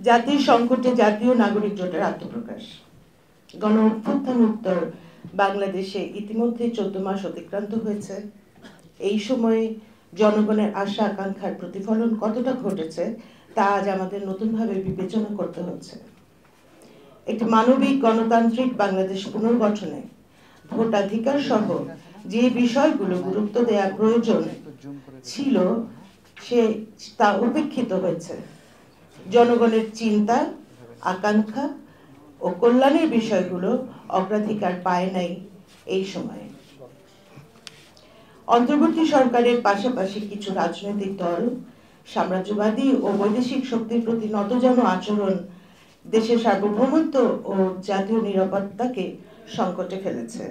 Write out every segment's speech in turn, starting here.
জাতির সংকটে জাতীয় নাগরিক জোটের আত্মপ্রকাশ। গণ অভ্যুত্থান উত্তর বাংলাদেশে ইতিমধ্যে 14 মাস অতিক্রান্ত হয়েছে। এই সময়ে জনগণের আশা আকাঙ্ক্ষার প্রতিফলন কতটা ঘটেছে তা আজ আমাদের নতুনভাবে বিবেচনা করতে হচ্ছে। একটি মানবিক গণতান্ত্রিক বাংলাদেশ পুনর্গঠনে ভোটাধিকার সহ যে বিষয়গুলো গুরুত্ব দেওয়া প্রয়োজন ছিল তা উপেক্ষিত হয়েছে। জনগণের চিন্তা, আকাঙ্ক্ষা ও কল্যাণের বিষয়গুলো অগ্রাধিকার পায় নাই এই সময়ে। অন্তর্বর্তী সরকারের পাশাপাশি কিছু রাজনৈতিক দল সাম্রাজ্যবাদী ও বৈদেশিক শক্তির প্রতি নতজানু আচরণ দেশের সার্বভৌমত্ব ও জাতীয় নিরাপত্তাকে সংকটে ফেলেছে,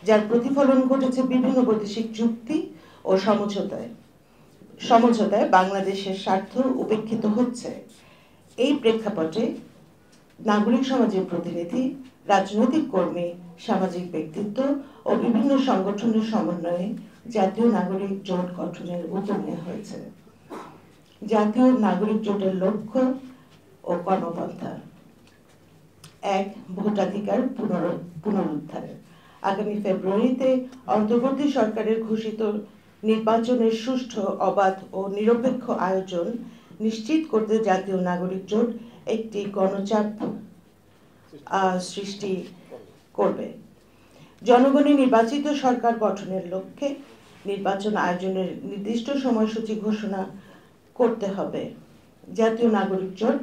যার প্রতিফলন ঘটেছে বিভিন্ন বৈদেশিক চুক্তি ও সমঝোতায় বাংলাদেশের স্বার্থ উপেক্ষিত হচ্ছে। এই প্রেক্ষাপটে নাগরিক সমাজের প্রতিনিধি, রাজনৈতিক কর্মী, সামাজিক ব্যক্তিত্ব ও বিভিন্ন সংগঠনের সমন্বয়ে জাতীয় নাগরিক জোট গঠনের উদ্যোগ নেওয়া হয়েছে। জাতীয় নাগরিক জোটের লক্ষ্য ও কর্মপন্থা: 1. ভোটাধিকার পুনরুদ্ধার। আগামী ফেব্রুয়ারিতে অন্তর্বর্তী সরকারের ঘোষিত নির্বাচনের সুষ্ঠু, অবাধ ও নিরপেক্ষ আয়োজন নিশ্চিত করতে জাতীয় নাগরিক জোট একটি গণচাপ সৃষ্টি করবে। জনগণের নির্বাচিত সরকার গঠনের লক্ষ্যে নির্বাচন আয়োজনের নির্দিষ্ট সময়সূচি ঘোষণা করতে হবে। জাতীয় নাগরিক জোট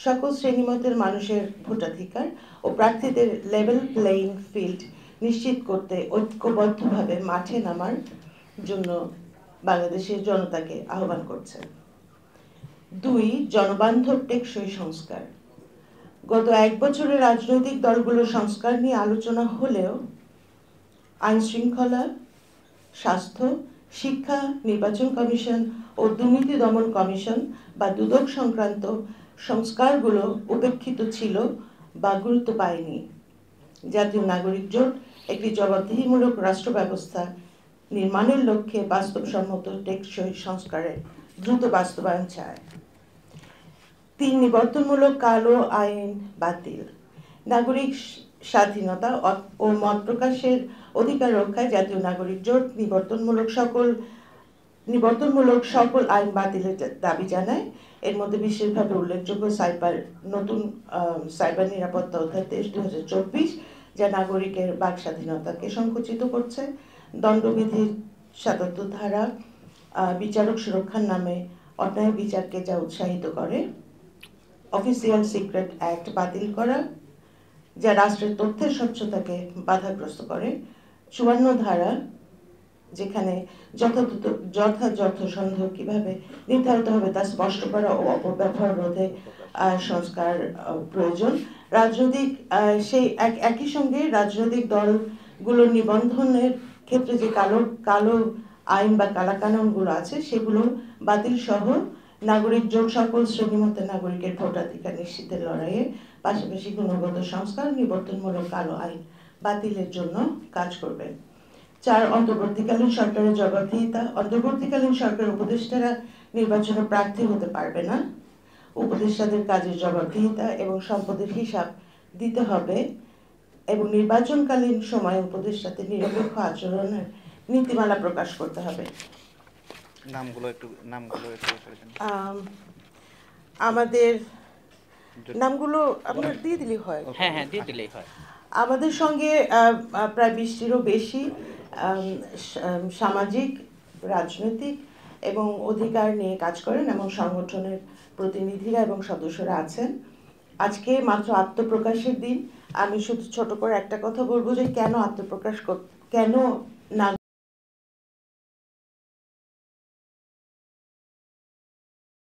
সকল শ্রেণীমতের মানুষের ভোটাধিকার ও প্রার্থীদের লেভেল প্লেইং ফিল্ড নিশ্চিত করতে ঐক্যবদ্ধভাবে মাঠে নামার জন্য বাংলাদেশের জনতাকে আহ্বান করছে। 2. জনবান্ধব টেকসই সংস্কার। গত 1 বছরে রাজনৈতিক দলগুলোর সংস্কার নিয়ে আলোচনা হলেও আইন শৃঙ্খলা, স্বাস্থ্য, শিক্ষা, নির্বাচন কমিশন ও দুর্নীতি দমন কমিশন বা দুদক সংক্রান্ত সংস্কারগুলো উপেক্ষিত ছিল বা গুরুত্ব পায়নি। জাতীয় নাগরিক জোট একটি জবাবদিহিমূলক রাষ্ট্র ব্যবস্থা নির্মাণের লক্ষ্যে বাস্তবসম্মত টেকসই সংস্কারের দ্রুত বাস্তবায়ন চায়। 3. নিবর্তনমূলক কালো আইন বাতিল। নাগরিক স্বাধীনতা ও মত প্রকাশের অধিকার রক্ষায় জাতীয় নাগরিক জোট নিবর্তনমূলক সকল আইন বাতিলের দাবি জানায়। এর মধ্যে বিশেষভাবে উল্লেখযোগ্য নতুন সাইবার নিরাপত্তা অধ্যায় 23/2024, যা নাগরিকের বাক স্বাধীনতাকে সংকুচিত করছে। দণ্ডবিধির 77 ধারা বিচারক সুরক্ষার নামে অন্যায় বিচারকে যা উৎসাহিত করে। অফিসিয়াল সিক্রেট অ্যাক্ট বাতিল করা, যা রাষ্ট্রের তথ্যের স্বচ্ছতাকে বাধাগ্রস্ত করে। 54 ধারা, যেখানে যথাযথ সন্দেহ কিভাবে নির্ধারিত হবে তা স্পষ্ট করা ও অপব্যবহার রোধে সংস্কার প্রয়োজন। একই সঙ্গে রাজনৈতিক দলগুলোর নিবন্ধনের ক্ষেত্রে যে কালো আইন বা কালাকানুনগুলো আছে সেগুলো বাতিল সহ নাগরিক জোট সকল শ্রেণীমতের নাগরিকের ভোটাধিকার নিশ্চিতের লড়াইয়ে পাশাপাশি গুণগত সংস্কার, নিবর্তনমূলক কালো আইন বাতিলের জন্য কাজ করবে। 4. অন্তর্বর্তীকালীন সরকারের জবাবদিহিতা। অন্তর্বর্তীকালীন সরকার উপদেষ্টারা নির্বাচনে প্রার্থী হতে পারবে না। উপদেষ্টাদের কাজের জবাবদিহিতা এবং সম্পদের হিসাব দিতে হবে এবং নির্বাচনকালীন সময়ে উপদেষ্টাদের নিরপেক্ষ আচরণের নীতিমালা প্রকাশ করতে হবে। আমাদের নামগুলো আপনার দিয়ে দিলেই হয়। হ্যাঁ, দিয়ে দিলেই হয়। আমাদের সঙ্গে প্রায় 20টিরও বেশি সামাজিক, রাজনৈতিক এবং অধিকার নিয়ে কাজ করেন এমন সংগঠনের প্রতিনিধিরা এবং সদস্যরা আছেন। আজকে মাত্র আত্মপ্রকাশের দিন। আমি শুধু ছোট করে একটা কথা বলবো যে কেন আত্মপ্রকাশ, কেন না